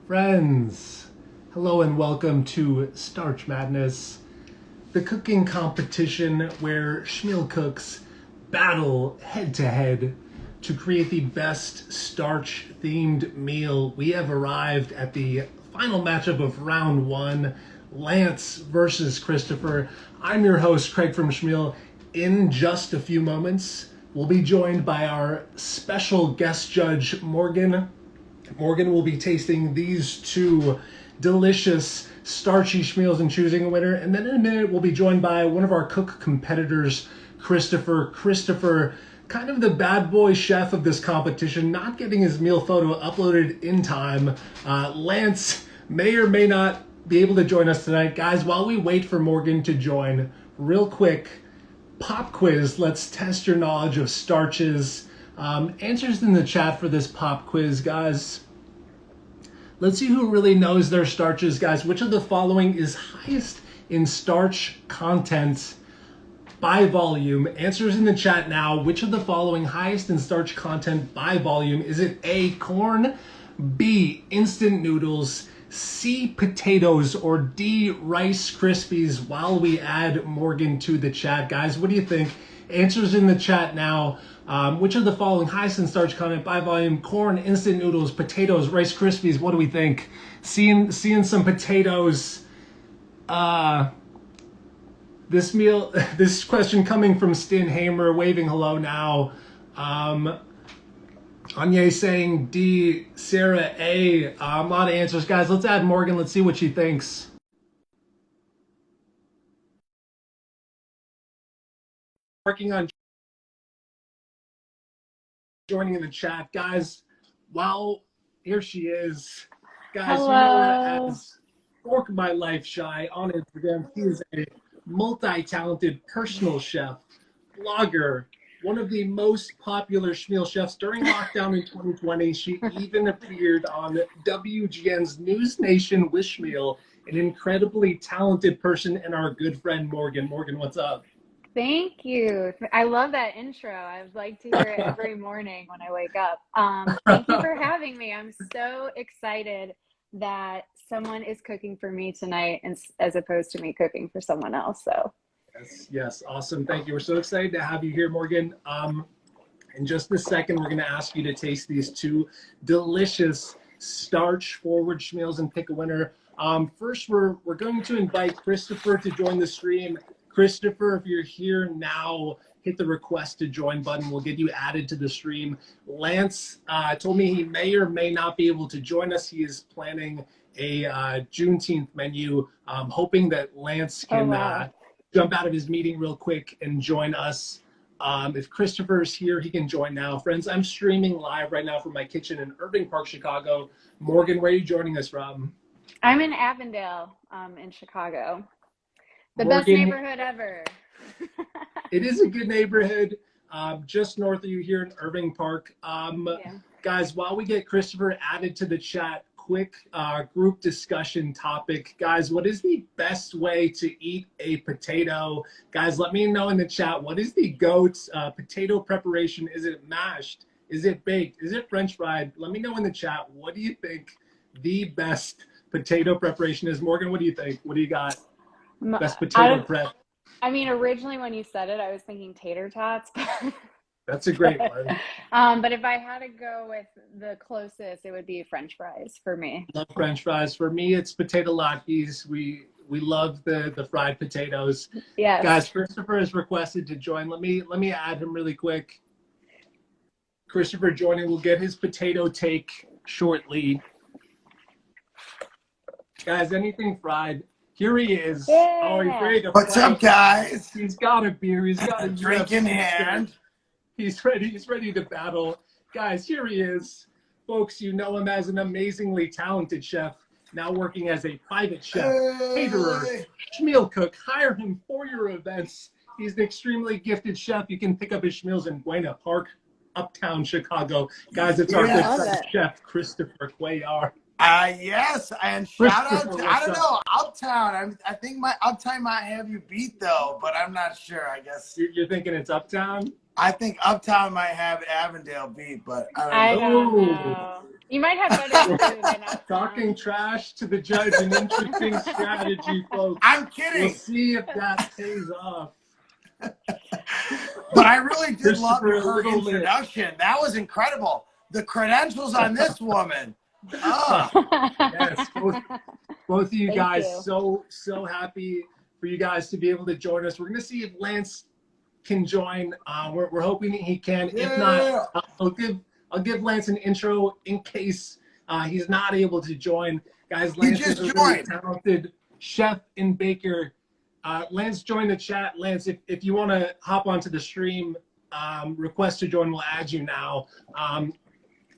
Friends, hello and welcome to Starch Madness, the cooking competition where Schmeal cooks battle head to head to create the best starch themed meal. We have arrived at the final matchup of round one, Lance versus Christopher. I'm your host, Craig from Schmeal. In just a few moments, we'll be joined by our special guest judge, Morgan. Morgan will be tasting these two delicious starchy schmeals and choosing a winner. And then in a minute, we'll be joined by one of our cook competitors, Christopher. Christopher, kind of the bad boy chef of this competition, not getting his meal photo uploaded in time. Lance may or may not be able to join us tonight. Guys, while we wait for Morgan to join, real quick, pop quiz. Let's test your knowledge of starches. Answers in the chat for this pop quiz, guys. Let's see who really knows their starches, guys. Which of the following is highest in starch content by volume? Answers in the chat now. Which of the following highest in starch content by volume? Is it A, corn, B, instant noodles, C, potatoes, or D, Rice Krispies? While we add Morgan to the chat, guys, what do you think? Answers in the chat now. Which of the following highest in starch content by volume? Corn, instant noodles, potatoes, Rice Krispies. What do we think? Seeing some potatoes. This question coming from Stin Hamer, waving hello now. Anya saying D, Sarah A. A lot of answers, guys. Let's add Morgan. Let's see what she thinks. Working on joining in the chat, guys. Wow, here she is, guys. Hello. You know her as Fork My Life Shy on Instagram. She is a multi-talented personal chef, blogger, one of the most popular schmeal chefs during lockdown in 2020. She even appeared on WGN's News Nation with Schmeal, an incredibly talented person, and our good friend Morgan. Morgan, what's up? Thank you. I love that intro. I would like to hear it every morning when I wake up. Thank you for having me. I'm so excited that someone is cooking for me tonight as opposed to me cooking for someone else. So Yes, awesome. Thank you. We're so excited to have you here, Morgan. In just a second, we're going to ask you to taste these two delicious starch-forward schmeals and pick a winner. First, we're going to invite Christopher to join the stream. Christopher, if you're here now, hit the request to join button. We'll get you added to the stream. Lance told me he may or may not be able to join us. He is planning a Juneteenth menu. Hoping that Lance can jump out of his meeting real quick and join us. If Christopher's here, he can join now. Friends, I'm streaming live right now from my kitchen in Irving Park, Chicago. Morgan, where are you joining us from? I'm in Avondale, in Chicago. The Morgan, best neighborhood ever. It is a good neighborhood, just north of you here in Irving Park. Guys, while we get Christopher added to the chat, quick group discussion topic. Guys, what is the best way to eat a potato? Guys, let me know in the chat. What is the GOAT potato preparation? Is it mashed? Is it baked? Is it French fried? Let me know in the chat. What do you think the best potato preparation is? Morgan, what do you think? What do you got? Best potato prep. I mean, originally when you said it, I was thinking tater tots. That's a great one. But if I had to go with the closest, it would be French fries for me. Love French fries. For me, it's potato latkes. We love the fried potatoes. Yes. Guys, Christopher has requested to join. Let me add him really quick. Christopher joining. We'll get his potato take shortly. Guys, anything fried. Here he is. Yeah. Oh, he's ready to What's fight. up, guys? He's got a beer. He's got a drink in hand. He's ready. He's ready to battle. Guys, here he is. Folks, you know him as an amazingly talented chef, now working as a private chef, caterer, schmeal cook. Hire him for your events. He's an extremely gifted chef. You can pick up his schmeals in Buena Park, uptown Chicago. Guys, it's our good friend, Chef Christopher Cuellar. Yes, and shout out to, I don't know, Uptown. I think my Uptown might have you beat, though, but I'm not sure, I guess. You're thinking it's Uptown? I think Uptown might have Avondale beat, but I don't know. You might have better food than us. Talking trash to the judge, an interesting strategy, folks. I'm kidding. We'll see if that pays off. But I really did love Christopher, her introduction. That was incredible. The credentials on this woman. Yes, both of you Thank guys, you. so happy for you guys to be able to join us. We're going to see if Lance can join. We're hoping he can. Yeah. If not, I'll give Lance an intro in case he's not able to join. Guys, Lance is a really talented chef and baker. Lance, join the chat. Lance, if you want to hop onto the stream, request to join, we'll add you now.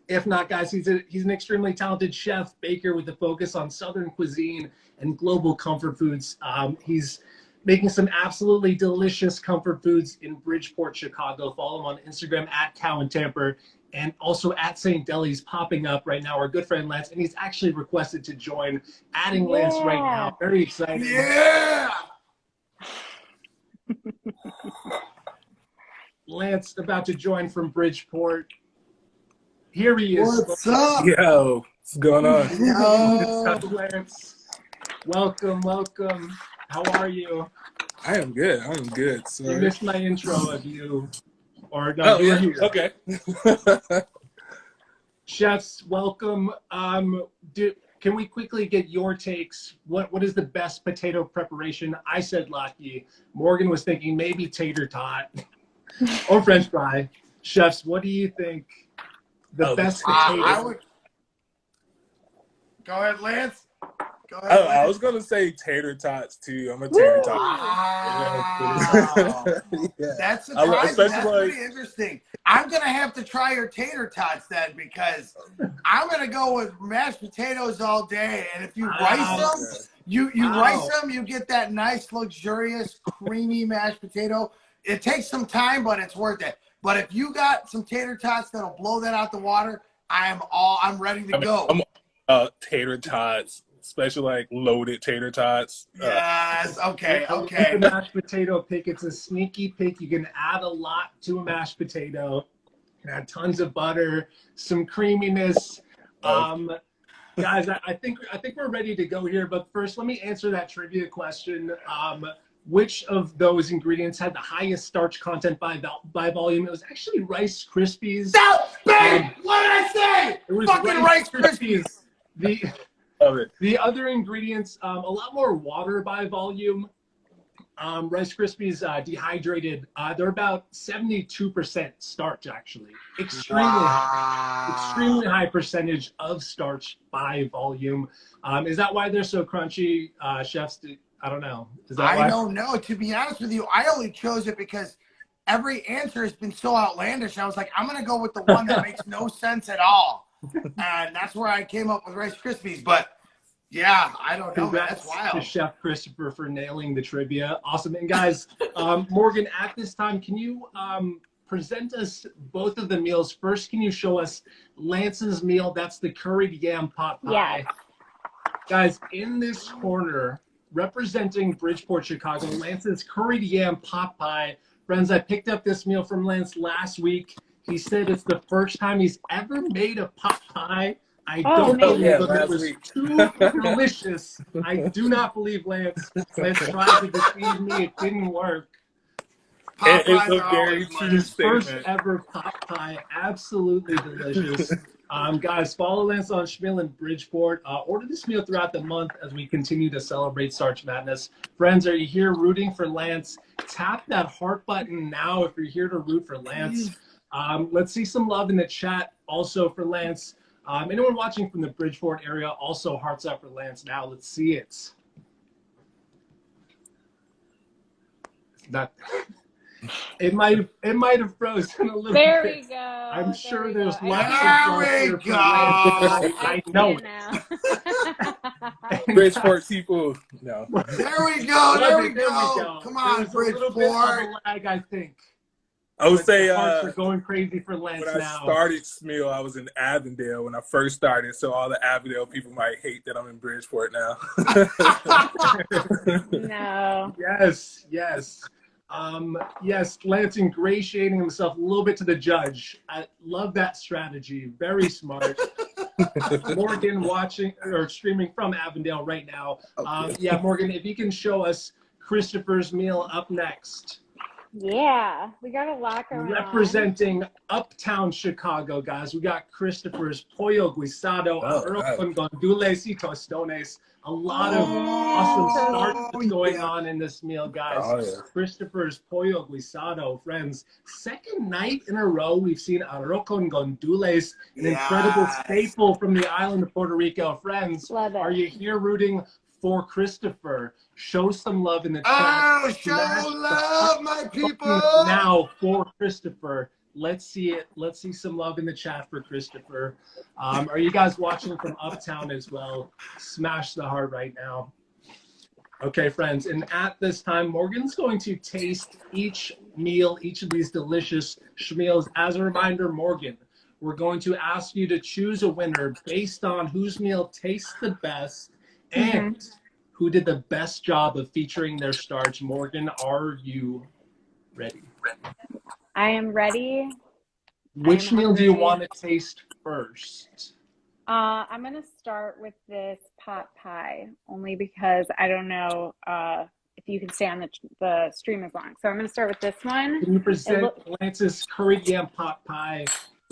If not, guys, he's an extremely talented chef, baker with a focus on Southern cuisine and global comfort foods. He's making some absolutely delicious comfort foods in Bridgeport, Chicago. Follow him on Instagram at Cow and Tamper, and also at St. Deli's popping up right now. Our good friend Lance, and he's actually requested to join. Adding Lance right now. Very excited. Yeah. Lance about to join from Bridgeport. Here he is. What's up? Yo, what's going on? What's up, Lance? Welcome. How are you? I am good. Sorry. You missed my intro of you. Or no, yeah. Here. Okay. Chefs, welcome. Can we quickly get your takes? What is the best potato preparation? I said latke. Morgan was thinking maybe tater tot or French fry. Chefs, what do you think? The best potato. I would... Go ahead, Lance. Go ahead, Lance. I was gonna say tater tots too. I'm a tater tot. Wow. Yeah. That's surprising. That's like... pretty interesting. I'm gonna have to try your tater tots then, because I'm gonna go with mashed potatoes all day. And if you rice them, you rice them, you get that nice, luxurious, creamy mashed potato. It takes some time, but it's worth it. But if you got some tater tots that'll blow that out the water, I'm ready to go. Tater tots, especially like loaded tater tots. Yes, okay. The mashed potato pick, it's a sneaky pick. You can add a lot to a mashed potato. You can add tons of butter, some creaminess. Guys, I think we're ready to go here. But first, let me answer that trivia question. Which of those ingredients had the highest starch content by volume? It was actually Rice Krispies. Bang! What did I say? It was fucking Rice Krispies. The other ingredients, a lot more water by volume. Rice Krispies dehydrated. They're about 72% starch, actually. Extremely high percentage of starch by volume. Is that why they're so crunchy, chefs? I don't know. Is that why? I don't know. To be honest with you, I only chose it because every answer has been so outlandish. I was like, I'm going to go with the one that makes no sense at all. And that's where I came up with Rice Krispies. But yeah, I don't know. Congrats That's wild. to Chef Christopher for nailing the trivia. Awesome. And guys, Morgan, at this time, can you present us both of the meals? First, can you show us Lance's meal? That's the curried yam pot pie. Yeah. Guys, in this corner, representing Bridgeport, Chicago, Lance's curried yam pot pie. Friends, I picked up this meal from Lance last week. He said it's the first time he's ever made a pot pie. I don't believe it. It was too delicious. I do not believe Lance. Lance tried to deceive me. It didn't work. It's a very true statement. First ever pot pie. Absolutely delicious. Guys, follow Lance on Schmiel and Bridgeport. Order this meal throughout the month as we continue to celebrate Starch Madness. Friends, are you here rooting for Lance? Tap that heart button now if you're here to root for Lance. Let's see some love in the chat also for Lance. Anyone watching from the Bridgeport area, also hearts up for Lance now. Let's see it. It might have frozen a little bit. There we go. I'm sure there's lots There of we love go. I know it. Bridgeport seafood. No. There we go. Come on, There's a little bit of Bridgeport. a lag, I think. I would say Hearts are going crazy for Lance when I now. started Smil, I was in Avondale when I first started, so all the Avondale people might hate that I'm in Bridgeport now. No. Yes. Yes, Lance ingratiating himself a little bit to the judge. I love that strategy. Very smart. Morgan watching or streaming from Avondale right now. Yeah, Morgan, if you can show us Christopher's meal up next. Yeah, we got a lot going on. Representing uptown Chicago, guys, we got Christopher's Pollo Guisado, arroz con gandules y tostones. A lot of awesome starch going on in this meal, guys. Christopher's Pollo Guisado, friends. Second night in a row, we've seen arroz con gandules, an incredible staple from the island of Puerto Rico. Friends, are you here rooting for Christopher? Show some love in the chat. Oh, show love, my people! Now for Christopher. Let's see it. Let's see some love in the chat for Christopher. Are you guys watching from uptown as well? Smash the heart right now. Okay, friends. And at this time, Morgan's going to taste each meal, each of these delicious schmeals. As a reminder, Morgan, we're going to ask you to choose a winner based on whose meal tastes the best and who did the best job of featuring their starch. Morgan, are you ready? I am ready. Which meal do you want to taste first? I'm going to start with this pot pie, only because I don't know if you can stay on the stream as long. So I'm going to start with this one. Can you present Lance's Curried Yam Pot Pie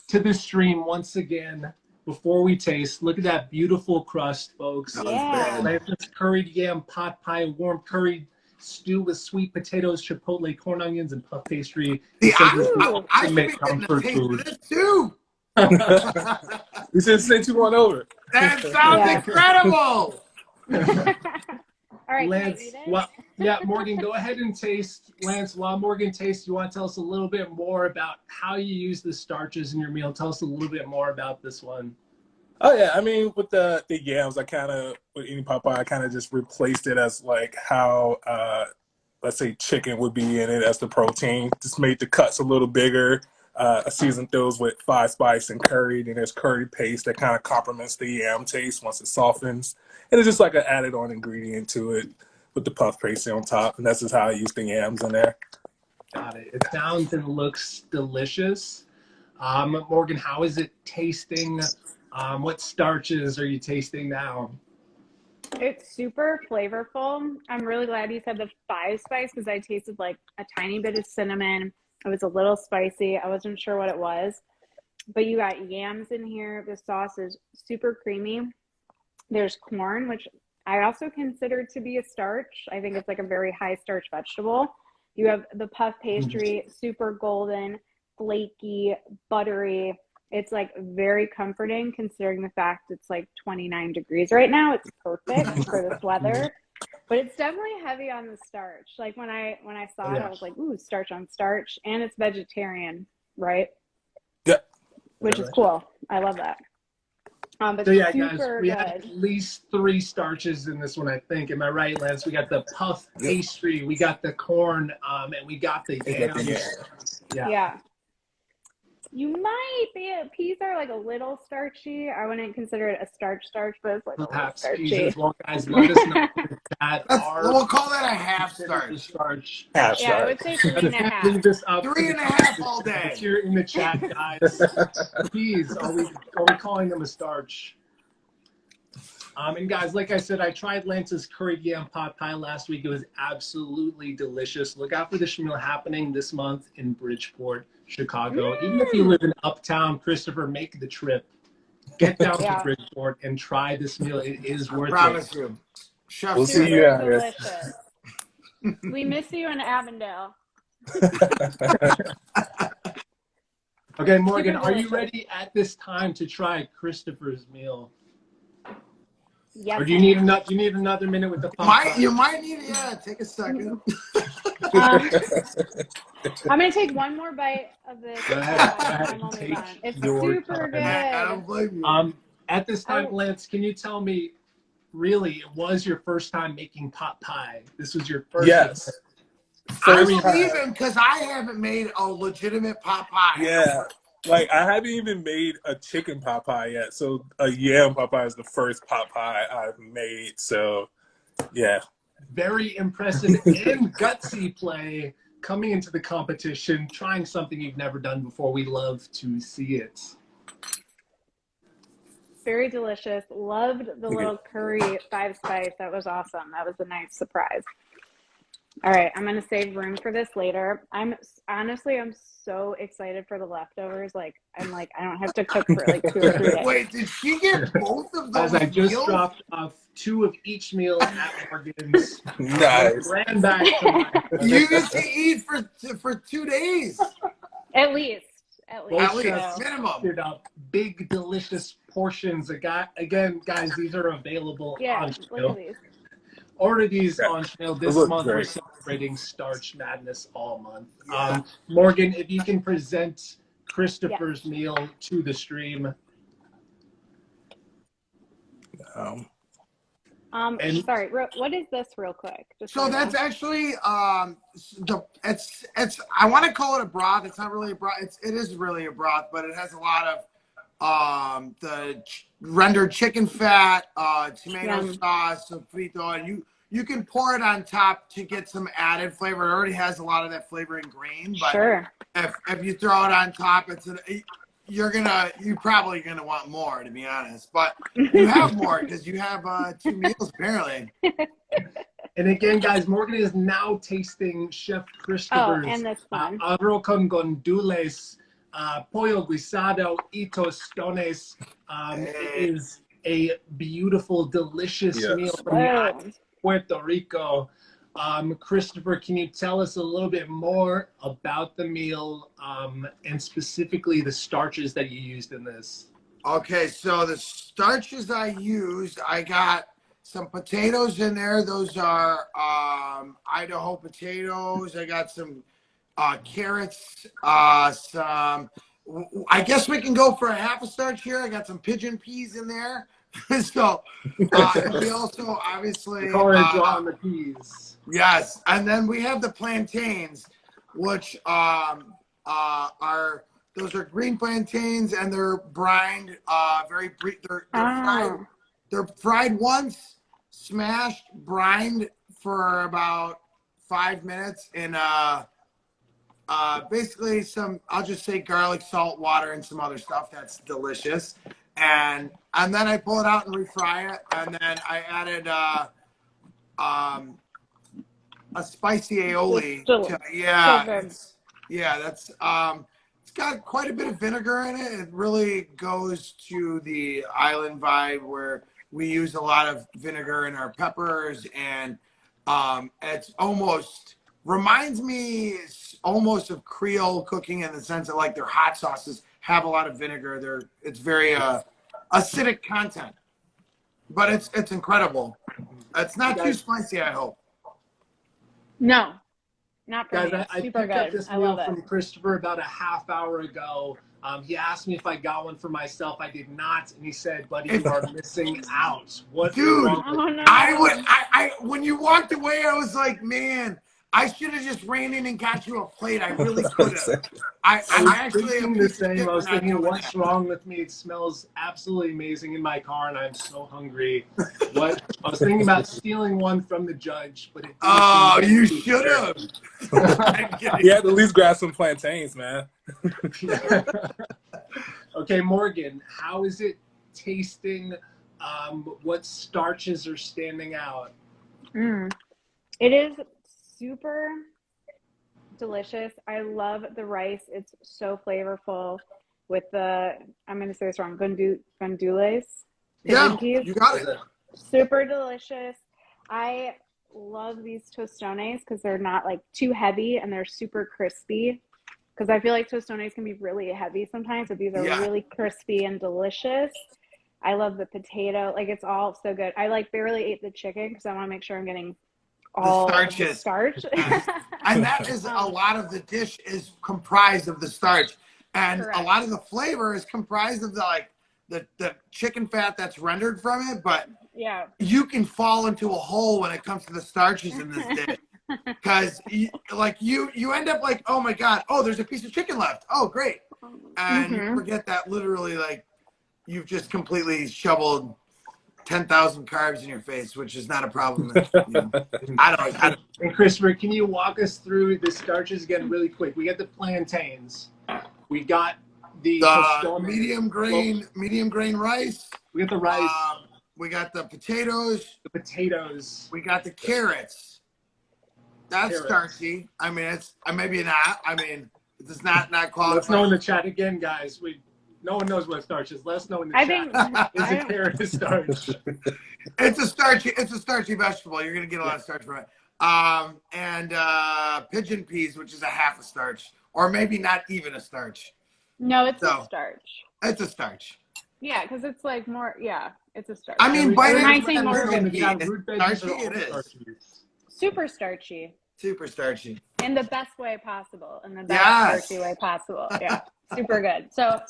to the stream once again before we taste? Look at that beautiful crust, folks. Yeah. Lance's Curried Yam Pot Pie, warm curried stew with sweet potatoes, chipotle, corn onions, and puff pastry. I should be getting a taste of this too. You should send you one over. That sounds incredible. All right, Lance, Morgan, go ahead and taste. Lance, while Morgan tastes, you want to tell us a little bit more about how you use the starches in your meal. Tell us a little bit more about this one. Oh yeah, I mean with the yams, I kind of with any pot pie, I kind of just replaced it as like how let's say chicken would be in it as the protein. Just made the cuts a little bigger. I seasoned those with 5 spice and curried, and there's curry paste that kind of complements the yam taste once it softens. And it's just like an added on ingredient to it with the puff pastry on top, and that's just how I use the yams in there. Got it. It sounds and looks delicious. Morgan, how is it tasting? What starches are you tasting now? It's super flavorful. I'm really glad you said the 5 spice because I tasted like a tiny bit of cinnamon. It was a little spicy. I wasn't sure what it was. But you got yams in here. The sauce is super creamy. There's corn, which I also consider to be a starch. I think it's like a very high starch vegetable. You have the puff pastry, super golden, flaky, buttery. It's like very comforting considering the fact it's like 29 degrees right now. It's perfect for this weather. But it's definitely heavy on the starch. Like when I saw it, I was like, ooh, starch on starch. And it's vegetarian, right? Yeah. Which is cool. I love that. But so yeah, guys, we good. have at least 3 starches in this one, I think. Am I right, Lance? We got the puff pastry, we got the corn, and we got the yams. Yeah. You might be, peas are like a little starchy. I wouldn't consider it a starch, but it's like perhaps a little starchy. Jesus. Well, guys, let us know that we'll call that a half starch. Half starch. I would say 3.5. Leave this up 3.5 all day. If you're in the chat, guys, peas, are we calling them a starch? And guys, like I said, I tried Lance's Curried Yam Pot Pie last week. It was absolutely delicious. Look out for the schmeal happening this month in Bridgeport, Chicago. Even if you live in Uptown, Christopher, make the trip. Get down to Bridgeport and try this meal. It is worth it. You. We'll see you out here. We miss you in Avondale. Okay, Morgan, are you ready at this time to try Christopher's meal? Yes. Or do you need another minute with the pop? You might need it. Take a second. I'm gonna take one more bite of this. Go ahead. It's super good. I don't blame you. At this time, Lance, can you tell me, really, it was your first time making pot pie? This was your first. Yes. I believe him because I haven't made a legitimate pot pie. Yeah. Like, I haven't even made a chicken pot pie yet. So, a yam pot pie is the first pot pie I've made. So, yeah. Very impressive and gutsy play coming into the competition, trying something you've never done before. We love to see it. Very delicious. Loved the little curry 5-spice. That was awesome. That was a nice surprise. All right, I'm gonna save room for this later. I'm so excited for the leftovers. Like I don't have to cook for like 2 or 3 days. Wait, did she get both of those As I just meals? dropped off 2 of each meal at Morgan's. Nice. Ran back to my You get to eat for 2 days. At least. At least, So. minimum. Up big, delicious portions. Again, guys, these are available Yeah, on look Schmiel. at these. Order these on Schmiel. This look month. great. We're celebrating Starch Madness all month. Morgan, if you can present Christopher's meal to the stream. Sorry, what is this real quick? So that's actually it's I want to call it a broth. It's not really a broth. It is really a broth, but it has a lot of rendered chicken fat, tomato sauce, sofrito, and you can pour it on top to get some added flavor. It already has a lot of that flavor in green, but sure. if you throw it on top, you're probably gonna want more, to be honest. But you have more because you have 2 meals apparently. And again, guys, Morgan is now tasting Chef Christopher's and this one. arroz con gandules, Pollo Guisado y tostones. It is a beautiful, delicious meal from Puerto Rico. Christopher, can you tell us a little bit more about the meal and specifically the starches that you used in this? Okay, so the starches I used, I got some potatoes in there. Those are Idaho potatoes. I got some carrots, some, I guess we can go for a half a starch here. I got some pigeon peas in there. So we also obviously on the peas. Yes, and then we have the plantains, which are those are green plantains, and they're brined, they're fried. They're fried once, smashed, brined for about 5 minutes in basically some, I'll just say garlic, salt, water, and some other stuff that's delicious. And then I pull it out and refry it, and then I added a spicy aioli. That's it's got quite a bit of vinegar in it. It really goes to the island vibe where we use a lot of vinegar in our peppers, and it's almost reminds me almost of Creole cooking in the sense that like their hot sauces have a lot of vinegar. It's very acidic content, but it's incredible. It's not too spicy, I hope. No, not for Guys, me. I Super picked up good. this I meal love from it. Christopher about a half hour ago. He asked me if I got one for myself. I did not, and he said, "Buddy, you are missing out." What, dude? Oh, no. I when you walked away, I was like, man, I should have just ran in and got you a plate. I really could have. I actually thinking the same. I was for not thinking, doing what's that. wrong with me? It smells absolutely amazing in my car, and I'm so hungry. What? I was thinking about stealing one from the judge, but it. Oh, you should have. You had to at least grab some plantains, man. Okay, Morgan, how is it tasting? What starches are standing out? It is super delicious. I love the rice. It's so flavorful with the, I'm going to say this wrong, gandules. Yeah, you got it. Super delicious. I love these tostones because they're not like too heavy and they're super crispy. Because I feel like tostones can be really heavy sometimes, but these are really crispy and delicious. I love the potato. Like, it's all so good. I like barely ate the chicken because I want to make sure I'm getting all the starch. And that is a lot of the dish is comprised of the starch. And a lot of the flavor is comprised of the chicken fat that's rendered from it. But you can fall into a hole when it comes to the starches in this dish. Because you end up like, oh my God, oh, there's a piece of chicken left. Oh, great. And you forget that literally like you've just completely shoveled 10,000 carbs in your face, which is not a problem. I don't. And Christopher, can you walk us through the starches again really quick? We got the plantains. We got the medium grain rice. We got the rice. We got the potatoes. The potatoes. We got the carrots. That's starchy. I mean, it's maybe not. I mean, it's not qualified. Let's know in the chat again, guys. No one knows what starch is. Let us know in the chat. Is a carrot a starch? It's a starchy vegetable. You're gonna get a lot of starch from it. And pigeon peas, which is a half a starch, or maybe not even a starch. No, it's a starch. It's a starch. Yeah, because it's like more. Yeah, it's a starch. I mean, by starchy it is. Super starchy. Super starchy. In the best way possible. In the best starchy way possible. Yeah, super good. So,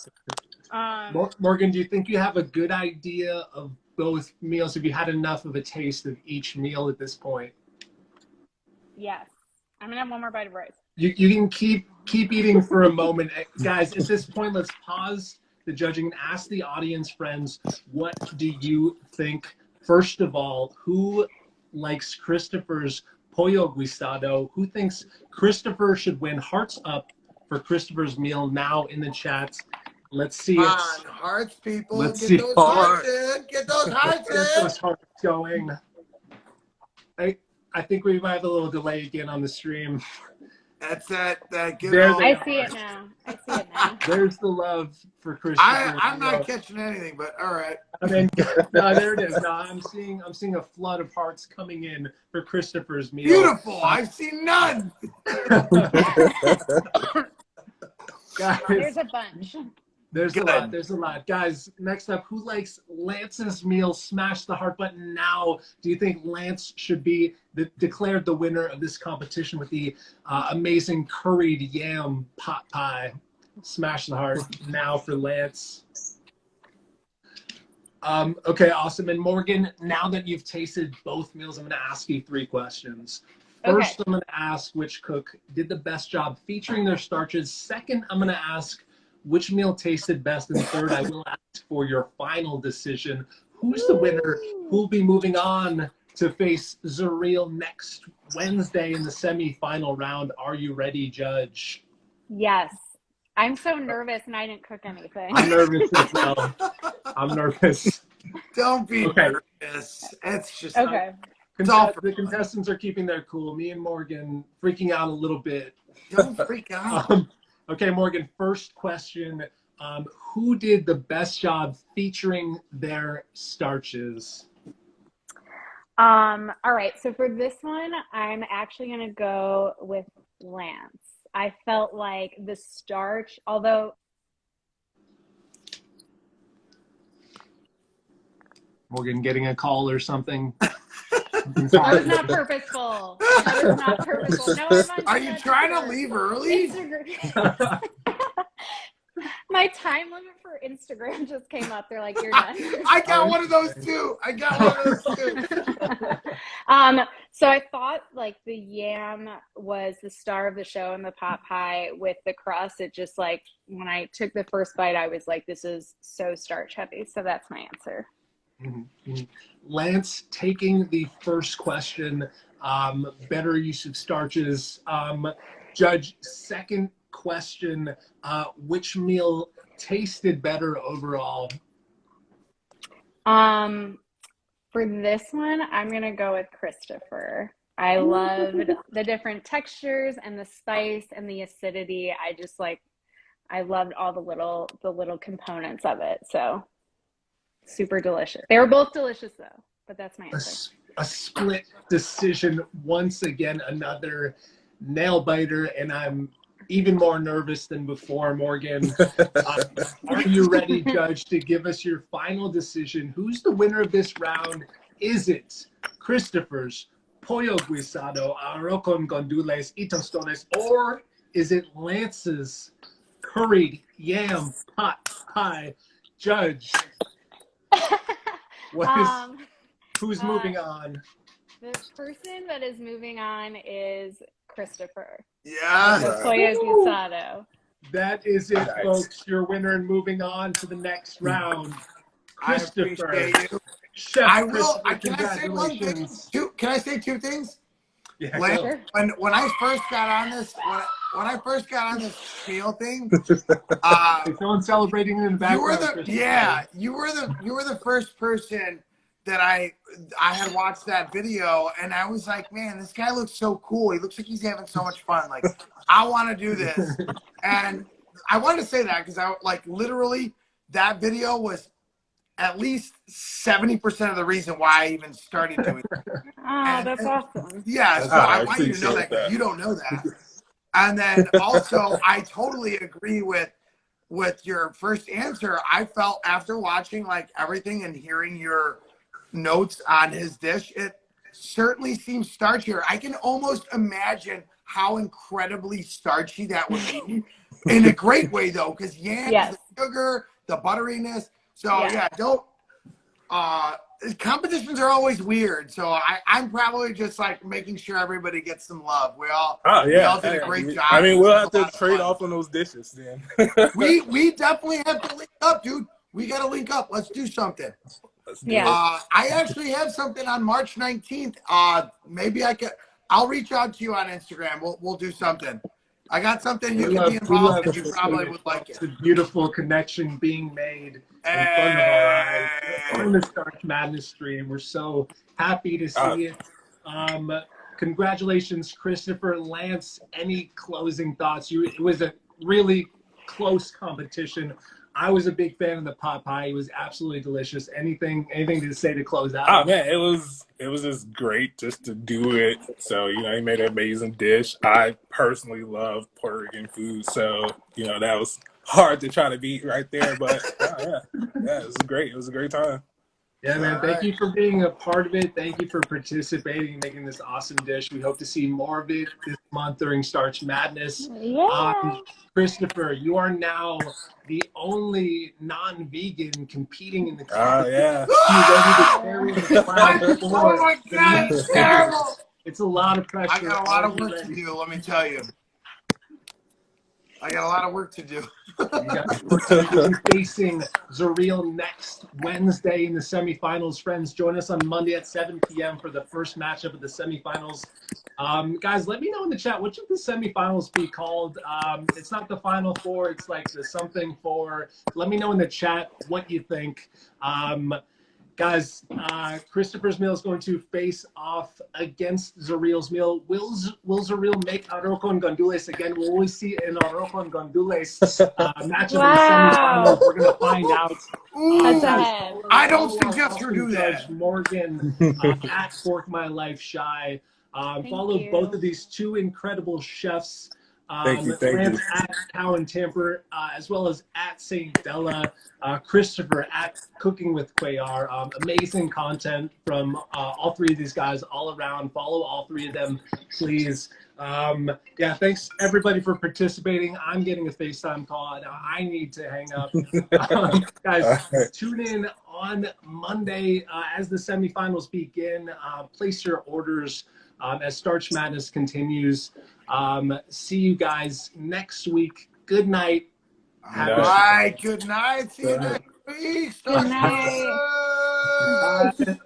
Morgan, do you think you have a good idea of both meals? Have you had enough of a taste of each meal at this point? Yes. I'm gonna have one more bite of rice. You can keep eating for a moment. Guys, at this point, let's pause the judging and ask the audience friends, what do you think? First of all, who likes Christopher's Pollo Guisado? Who thinks Christopher should win? Hearts up for Christopher's meal now in the chat. Let's see it. Hearts, people. Let's get those hearts in. Get those hearts in. Get those hearts going. I think we might have a little delay again on the stream. That's that good I see it now. There's the love for Christopher. I'm not catching anything, but all right. I mean, no, there it is. No, I'm seeing a flood of hearts coming in for Christopher's meal. Beautiful. I've seen none. Guys, there's a bunch. There's a lot. Guys, next up, who likes Lance's meal? Smash the heart button now. Do you think Lance should be declared the winner of this competition with the amazing curried yam pot pie? Smash the heart now for Lance. Okay, awesome. And Morgan, now that you've tasted both meals, I'm going to ask you 3 questions. First, I'm going to ask which cook did the best job featuring their starches. Second, I'm going to ask which meal tasted best. And third, I will ask for your final decision. Who's the winner? Who'll be moving on to face Zuriel next Wednesday in the semi-final round? Are you ready, Judge? Yes. I'm so nervous and I didn't cook anything. I'm nervous as well. I'm nervous. Don't be nervous. It's just okay. The contestants are keeping their cool. Me and Morgan freaking out a little bit. Don't freak out. Okay, Morgan, first question. Who did the best job featuring their starches? All right, so for this one, I'm actually going to go with Lance. I felt like the starch, although... Morgan getting a call or something? That was not purposeful. That was not purposeful. No, are you trying to leave early? My time limit for Instagram just came up. They're like, you're done. I got one of those too. So I thought like the yam was the star of the show and the pot pie with the crust. It just like, when I took the first bite, I was like, this is so starch heavy. So that's my answer. Mm-hmm. Lance taking the first question, better use of starches. Judge, second question, which meal tasted better overall? For this one, I'm going to go with Christopher. I loved the different textures and the spice and the acidity. I loved all the little components of it. So super delicious. They were both delicious though, but that's my answer. A split decision once again, another nail biter, and I'm even more nervous than before, Morgan. Are you ready, Judge, to give us your final decision? Who's the winner of this round? Is it Christopher's Pollo Guisado, arroz con gandules y tostones, or is it Lance's Curried Yam Pot Pie? Judge, who's moving on? The person that is moving on is Christopher. Yeah. Pollo Guisado. That is it, folks. Your winner and moving on to the next round. Christopher. I appreciate you. Chef I will. Christopher, Can I say one thing? Can I say 2 things? Yeah, When I first got on this, when I first got on this scale thing, Is someone celebrating in the background? you were the first person that I had watched that video, and I was like, man, this guy looks so cool. He looks like he's having so much fun. Like, I want to do this. And I wanted to say that because I like literally that video was at least 70% of the reason why I even started doing it. Oh, that's awesome. Yeah, so I want you to know that because you don't know that. And then also, I totally agree with your first answer. I felt after watching like everything and hearing your notes on his dish, it certainly seems starchier. I can almost imagine how incredibly starchy that would be in a great way though, because yams, the sugar, the butteriness. So yeah, don't competitions are always weird. So I'm probably just like making sure everybody gets some love. We all did a great job. I mean, we'll have to trade off on those dishes then. we definitely have to link up, dude. We got to link up. Let's do something. I actually have something on March 19th. Maybe I'll reach out to you on Instagram. We'll do something. I got something you can be involved in. You probably would like it. It's a beautiful connection being made in front of our eyes on the Starch Madness stream. We're so happy to see it. Congratulations, Christopher. Lance, any closing thoughts? It was a really close competition. I was a big fan of the pot pie. It was absolutely delicious. Anything to say to close out? Oh man, it was just great just to do it. So, he made an amazing dish. I personally love Puerto Rican food, so that was hard to try to beat right there. But it was great. It was a great time. Yeah, man. Thank you for being a part of it. Thank you for participating and making this awesome dish. We hope to see more of it this month during Starch Madness. Yeah. Christopher, you are now the only non-vegan competing in the competition. Oh my God, it's terrible. It's a lot of pressure. I got a lot of work to do, let me tell you. I got a lot of work to do. You'll be facing Zuriel next Wednesday in the semifinals. Friends, join us on Monday at 7 p.m. for the first matchup of the semifinals. Guys, let me know in the chat, what should the semifinals be called? It's not the Final Four. It's like the something four. Let me know in the chat what you think. Guys, Christopher's meal is going to face off against Zuriel's meal. Will Zuriel make arroz con gandules again? We'll always see an arroz con gandules matchup in the semifinals. We're going to find out. I don't suggest you do that. Judge Morgan at Fork My Life Shy. Follow both of these two incredible chefs. Thank you. At Cow and Tamper, as well as at St. Della, Christopher at Cooking with Cuellar. Amazing content from all three of these guys all around. Follow all three of them, please. Thanks everybody for participating. I'm getting a FaceTime call. Now I need to hang up. Guys, tune in on Monday as the semifinals begin. Place your orders as Starch Madness continues. See you guys next week. Good night. All right. Good night. See you next week. Good night. Bye.